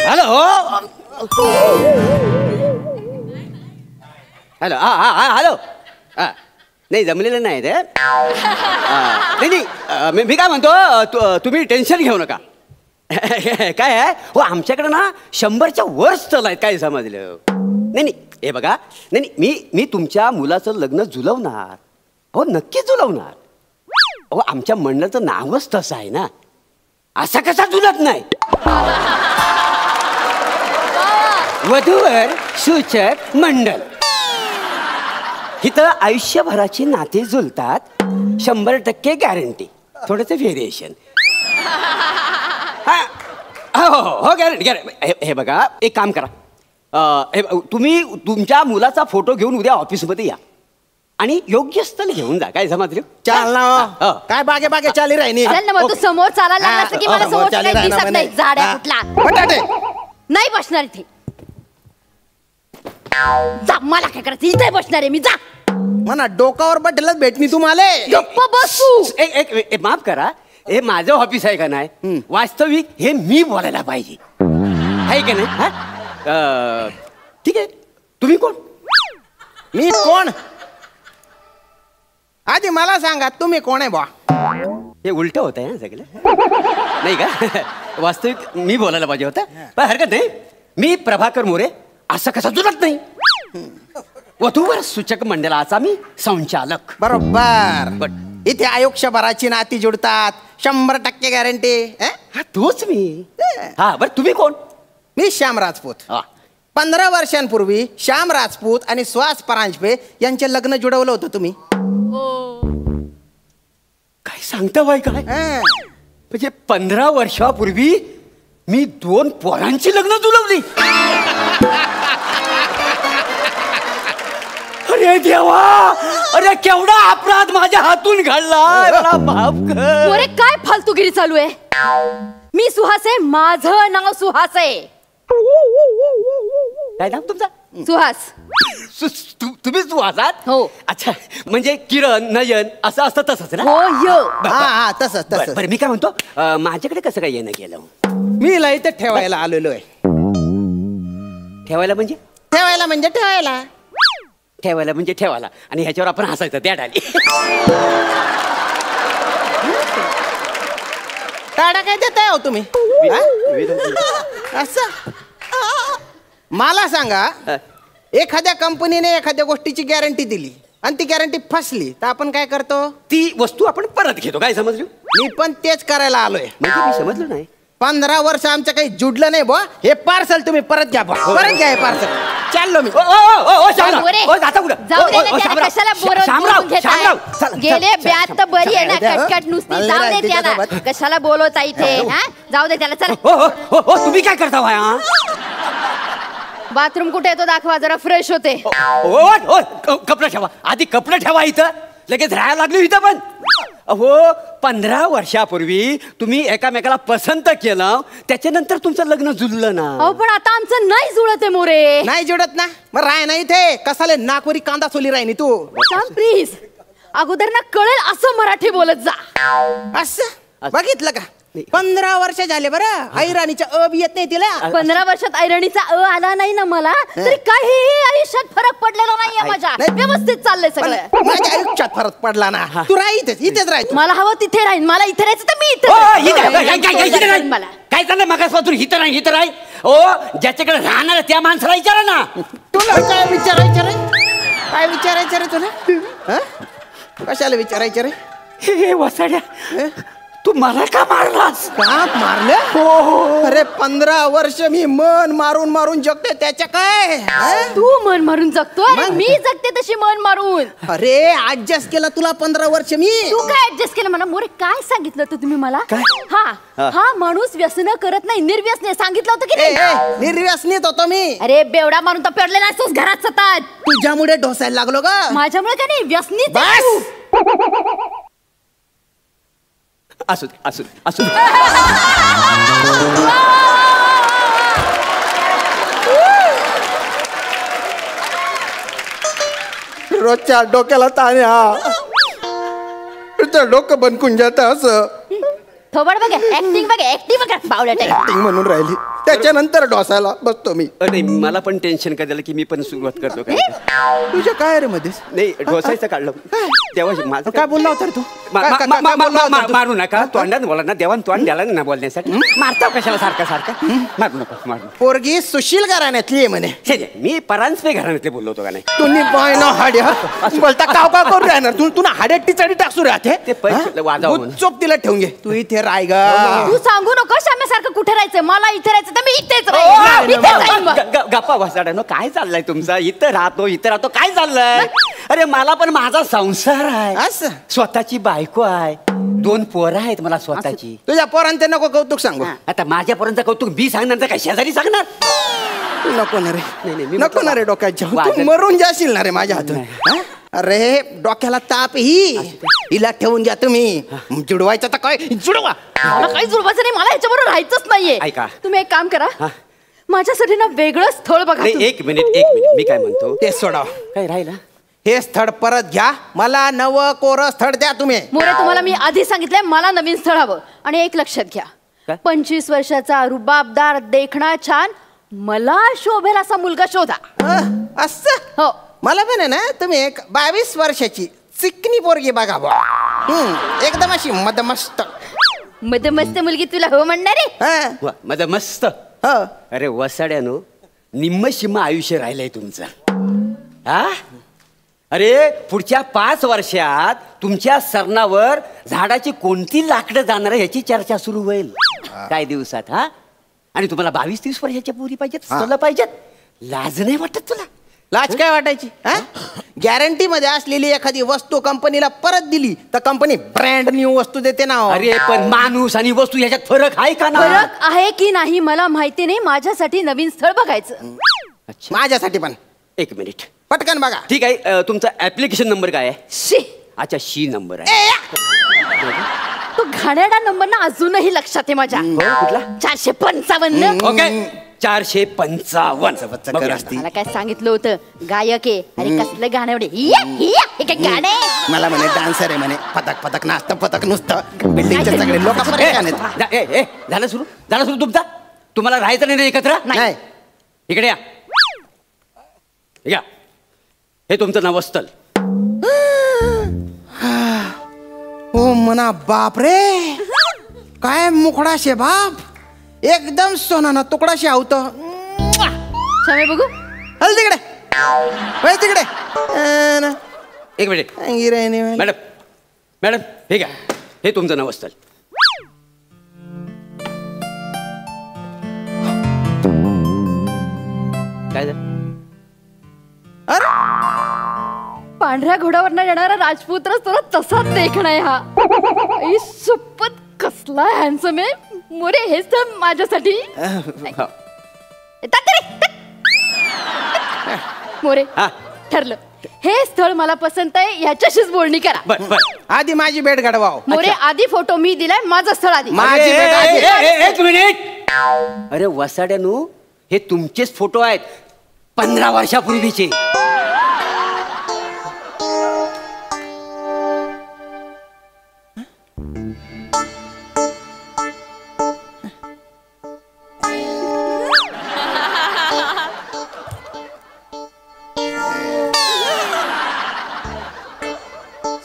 Hello hello hello नाही जमलेलं नाही ते नाही मी काय म्हणतो तुम्ही टेन्शन घेऊ नका काय आहे हो आमच्याकडे ना 100च्या वर स्थळ आहेत काय समजलं नाही हे बघा नाही मी तुमच्या मुलाचं लग्न जुलवणार हो नक्की जुलवणार हो आमच्या मंडळाचं नावच तसं आहे ना असा कसा जुलत नाही वधूवर सूचक मंडळ इथं आयुष्यभराची नाते जुलतात 100% गॅरंटी थोडंसं व्हेरिएशन हो गॅरंटी हे बघा एक काम करा तुम्ही तुमच्या मुलाचा फोटो घेऊन उद्या ऑफिसमध्ये या आणि योग्य स्थळ घेऊन जा काय समजलं चाल ना काय बागे बागे चाली राहिनी चल ना मग तू समोर चालायला लागलास की मला समोर काही दिसत नाही झाड्या कुठला बटाटे नाही बसणार इथे जा मला काय करायचं इथे बसणार आहे मी जा म्हणा डोकावर बटलच भेटणी तुम्हाला गप्प बसू एक माफ करा हे माझं ऑफिस आहे का नाही वास्तविक हे मी बोलायला पाहिजे आहे का नाही ठीक आहे तुम्ही कोण मी कोण आधी मला सांगा तुम्ही कोण आहे बा हे उलट होत आहे ना सगळं नाही का वास्तविक मी बोलायला पाहिजे होतं पण हरकत नाही मी प्रभाकर मोरे असं कसं जुळत नाही वधूवर सूचक मंडळाचा मी संचालक बरोबर इथे आयुष्यभराची नाती जुडतात 100% गॅरंटी हा तोच मी हा बरं तुम्ही कोण मी श्याम राजपूत 15 वर्षांपूर्वी श्याम राजपूत आणि सुहास परांजपे यांचे लग्न जुळवलं होतं तुम्ही काय सांगता बाई काय म्हणजे 15 वर्षापूर्वी मी 2 पोरांची लग्न जुळवली अरे देवा अरे केवढा अपराध माझ्या हातून घडला मोरे काय फालतूगिरी चालू आहे मी सुहास आहे माझं नाव सुहास आहे काय नाव तुमचा सुहास तुम्ही सुहासात हो अच्छा म्हणजे किरण नयन असं असतं तसंच ना हो यो हा तसंच तसंच बरं मी काय म्हणतो माझ्याकडे कसं काय येणं गेलं मी ला इथे ठेवायला आलेलो आहे ठेवायला म्हणजे ठेवायला आणि ह्याच्यावर आपण हसायचं त्या डाली टाळा काय देताय हो तुम्ही असं मला सांगा एखाद्या कंपनीने एखाद्या गोष्टीची गॅरंटी दिली आणि ती गॅरंटी फसली तर आपण काय करतो ती वस्तू आपण परत घेतो काय समजलो मी पण तेच करायला आलोय म्हणजे मी समजलो नाही 15 वर्ष आमचं काही जुडलं नाही बुवा हे पार्सल तुम्ही परत घ्या परत घ्या हे पार्सल चाललो मी गेले ब्यात तर बरी आहे ना कटकट नुसती जाऊ दे त्याला कशाला बोलवता इथे जाऊ दे त्याला चला तुम्ही काय करता भाया बाथरूम कुठे येतो दाखवा जरा फ्रेश होते कपडे ठेवा आधी कपडे ठेवा इथं लगेच राहायला लागलो इथं पण अहो 15 वर्षापूर्वी तुम्ही एकामेकाला पसंत केलं त्याच्यानंतर तुमचं लग्न जुळलं ना अहो पण आता आमचं नाही जुळत आहे मोरे नाही जुळत ना मग राय नाही इथे कसाले नाकवरी कांदा सोली राहिनी तू प्लीज अगोदर ना कळेल असं मराठी बोलत जा असं बघितलं का 15 वर्ष झाले बरं ऐराणीच्या अ बी येत नाही तिला 15 वर्षात ऐराणीचा अ आला नाही ना मला तरी काही आयुष्यात फरक पडलेला नाहीये माझ्या व्यवस्थित चाललंय सगळं माझ्या आयुष्यात फरक पडला ना तू राह इथेच राह मला हवं तिथे राहीन मला इथे राहायचं तर मी इथे मला काय चाललंय मागासपासून इथं राही ओ ज्याच्याकडे राहणार त्या माणसाला विचारा ना तुला काय विचारायचं रे तुला कशाला विचारायचं रे हे वसाड्या तू मला का मारलास का मारलं हो अरे 15 वर्ष मी मन मारून जगते त्याच्या काय तू मन मारून जगतोय मी जगते तशी मन मारून अरे ऍडजस्ट केला तुला 15 वर्ष मी तू काय ऍडजस्ट केलं मला मोरे काय सांगितलं होतं तुम्ही मला हा माणूस व्यसन करत नाही निर्व्यसनी सांगितलं होतं की नाही निर्व्यसनीत होतो मी अरे बेवडा मारून तर पडलेला असतोस घरात सतत तुझ्यामुळे ढोसायला लागलो ग माझ्यामुळे काय नाही व्यसनीच असू दे रोजच्या डोक्याला ताण डोकं बनकून जात असं थोबड बघ ऍक्टिंग बघ बावळट ऍक्टिंग म्हणून राहिली त्याच्यानंतर डोसायला बसतो मी. नाही मला पण टेन्शन काय झालं की मी पण सुरुवात करतो काय तुझ्या काय रे मध्येच नाही ढोसायचं काढलं तेव्हा माझं काय बोलला होता रे तू? मारू नका तोंडात बोला ना देवान तोंड द्याला ना बोलण्यासाठी मारता कशाला सारखा सारखा मारू नका मारू पोरगी सुशील घराण्यातली आहे म्हणे. मी परांजपे घराण्यातले बोललो होतो का नाही तुम्ही बाय ना हाड्या बोलता काव काव करून राहणार तुला हाड्यात टिचाडी टाकसू राहते ते पैसे वाजावं म्हणून. चोप तिला ठेवून घे तू इथे राय गा. तू सांगू नको श्याम्यासारखं कुठे राहायचं मला इथे राहायचं तर मी इथेच राहीन. इथेच राहीन मग. गप्पा वासाड्यानो काय चाललंय तुमचा इथं राहतो काय चाललंय अरे मला पण माझा संसार आहे असं स्वतःची बायको आहे 2 पोरं आहेत मला स्वतःची तुझ्या पोरांचे नको कौतुक सांगू. आता माझ्या पोरांचा कौतुक मी सांगणार तर काय शेजारी सांगणार तू नको ना रे नाही, मी नको ना रे डोक्यात जाऊ तू वाजत- मरून जाशील ना रे माझ्या हातून. हा? अरे डोक्याला ताप हिला ठेवून द्या तुम्ही जुडवायचं तर काय जुडवा. मला काही जुळवायचं नाही मला ह्याच्याबरोबर राहायचंच नाहीये. ऐका. तुम्ही एक काम करा हा. माझ्यासाठी ना वेगळं स्थळ बघा नाही तुम्ही. एक मिनिट मी काय म्हणतो ते सोडाव काय राहिला हे स्थळ परत घ्या मला नवं कोरं स्थळ द्या तुम्ही. मोरे तुम्हाला मी आधी सांगितलंय मला नवीन स्थळ हवं आणि एक लक्षात घ्या काय? 25 वर्षाचा रुबाबदार देखणा छान मला शोभेल असा मुलगा शोधा. असं हो मला पण आहे ना तुम्ही एक 22 वर्षाची चिकनी पोरगी बघा बा एकदम अशी मदमस्त. मस्त मुलगी तुला हो म्हणणार आहे. हा, वा माझं मस्त हो. अरे वसाड्यानो निम्म शिम्म आयुष्य राहिलंय तुमचं हा अरे पुढच्या 5 वर्षात तुमच्या सरणावर झाडाची कोणती लाकडं जाणार आहे ह्याची चर्चा सुरू होईल काय दिवसात हा आणि तुम्हाला 22-30 वर्षाच्या पोरी पाहिजेत स्थळ पाहिजेत लाज नाही वाटत तुला लाज काय वाटायची गॅरंटी मध्ये असलेली एखादी वस्तू कंपनीला परत दिली तर कंपनी ब्रँड न्यू वस्तू देते ना. अरे पण माणूस आणि वस्तू ह्याच्यात फरक आहे का ना फरक आहे की नाही मला माहिती नाही माझ्यासाठी नवीन स्थळ बघायचं. अच्छा माझ्यासाठी पण एक मिनिट पटकन बघा. ठीक आहे तुमचा ऍप्लिकेशन नंबर काय आहे शी अच्छा शी नंबर आहे तो घाणेरडा नंबर ना अजूनही लक्षात आहे माझ्या. कुठला 455. ओके 455 कर असती. मला काय सांगितलं होतं गायक आहे अरे कसलं गाणं एवढे हिया, हिया, हे काय गाणं आहे? मला म्हणे डान्सर आहे म्हणे पतक पतक नाचतं पतक नुसतं बिल्डिंगचे सगळे लोक झालं सुरू तुमचा तुम्हाला राहायचं नाही ना एकत्र नाही इकडे या हे तुमचं नवस्थल ओ मना बाप रे काय मुखडा शे बाप एकदम सोनाना तुकडा शे आवत. शामे बघू हल तिकडे वळ तिकडे एक मिनिट मॅडम हे घ्या हे तुमचं नवस्थल काय झालं अरे पांढऱ्या घोड्यावरनं येणारा राजपुत्र तुला तसाच देखणं आहे हा. आई शपथ कसला हॅन्सम आहे मोरे हेच तर माझ्यासाठी मोरे हा. ठरलं हे स्थळ मला पसंत आहे ह्याच्याशीच बोलणी करा. बर आधी माझी भेट घडवाव. मोरे आधी फोटो मी दिलाय माझं स्थळ आधी. माझी भेट आधी. एक मिनिट अरे वसाड्यानू हे तुमचेच फोटो आहेत 15 वर्षापूर्वीचे.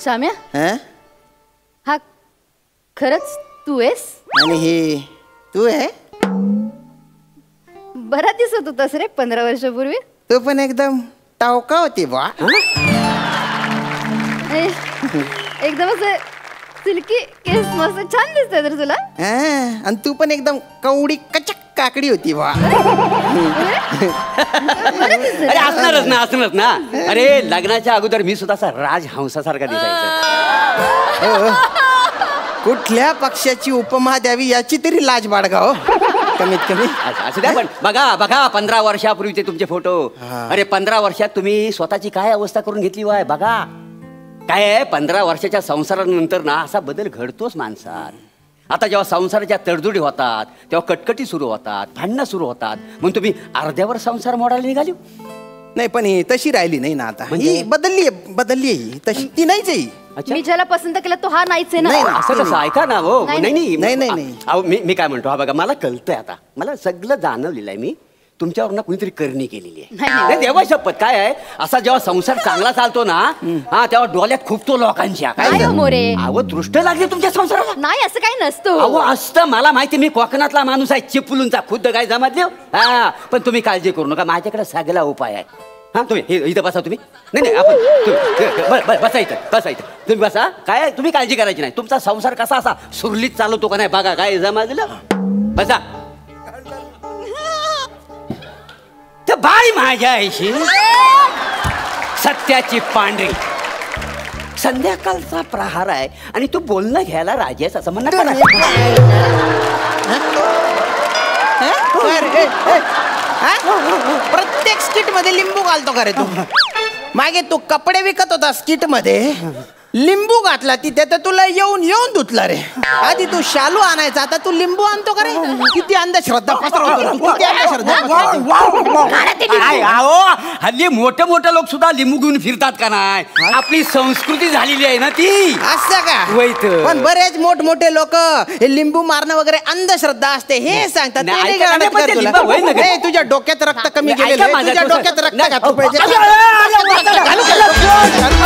शाम्या हं? हा खरंच तू आहेस. आणि हे तू आहे बरा दिसत होतास रे 15 वर्षापूर्वी. तू पण एकदम टावका होती बा. एकदम असं सिल्की केस मस्त छान दिसतंय तर तुला. आणि तू पण एकदम कवडी कचक काकडी होती बा. अरे असणारच ना अरे लग्नाच्या अगोदर मी सुद्धा असा राजहंसासारखा दिसायचा. कुठल्या पक्षाची उपमा द्यावी याची तरी लाज बाळगा हो कमीत कमी. असं द्या पण बघा 15 वर्षापूर्वीचे तुमचे फोटो. अरे 15 वर्षात तुम्ही स्वतःची काय अवस्था करून घेतली वाय बघा काय आहे 15 वर्षाच्या संसारानंतर ना असा बदल घडतोच माणसात. आता जेव्हा संसाराच्या तडजोडी होतात तेव्हा कटकटी सुरू होतात भांडणं सुरू होतात म्हणून तुम्ही अर्ध्यावर संसार मोडायला निघाली. नाही पण ही तशी राहिली नाही ना आता. ही बदलली आहे ही तशी ती नाहीच आहे. अच्छा. मी ज्याला पसंत केलं तो हा नाहीच आहे नाही, ना. असं कसं ऐका ना हो नाही, नाही नाही, नाही. अहो मी काय म्हणतो हा बघा मला कळतंय आता मला सगळं जाणवलेलं आहे मी तुमच्यावर ना कुणीतरी करणी केलेली आहे नाही, नाही. नाही, देवा शपथ काय आहे असा जेव्हा संसार चांगला चालतो ना हा तेव्हा डोळ्यात खूपतो लोकांच्या नाही हो मोरे. अहो दृष्ट लागली तुमच्या संसाराला नाही असं काही नसतो. अहो असतं मला माहिती मी कोकणातला माणूस आहे चिपलूनचा खुद्द काय जमातले हा पण तुम्ही काळजी करू नका माझ्याकडे सगळा उपाय आहे हा तुम्ही इथं बसा तुम्ही नाही आपण बसा इथं तुम्ही बसा काय तुम्ही काळजी करायची नाही तुमचा संसार कसा असा सुरलीत चालवतो का नाही बघा काय जमातलं बसा तर बाई माझ्या आईशी सत्याची पांढरी संध्याकाळचा प्रहार आहे आणि तू बोलणं घ्यायला राजी आहेस असं म्हणणं करा. प्रत्येक स्किट मध्ये लिंबू घालतो का रे तू मागे तू कपडे विकत होता स्किट मध्ये लिंबू घातला तिथे तर तुला येऊन धुतला रे आधी तू शालू आणायचा आता तू लिंबू आणतो का रे किती अंधश्रद्धा पसरवतो रे तू, किती अंधश्रद्धा पसरवतो. हल्ली मोठे मोठे लोक सुद्धा लिंबू घेऊन फिरतात का नाही आपली संस्कृती झालेली आहे ना ती असं का वैत. पण बरेच मोठमोठे लोक हे लिंबू मारणं वगैरे अंधश्रद्धा असते हे सांगतात नाही, ते ऐका, नाही नाही, पण ते तुला. लिंबू होईल ना. ए, तुझ्या डोक्यात रक्त कमी ऐका गेलेलं आहे. माझं तुझ्या थोडंसं. डोक्यात रक्त नाही, घातलं पाहिजे अरे, अरे, अरे, अरे, अरे, अरे, अरे, अरे, अरे, अरे, अरे,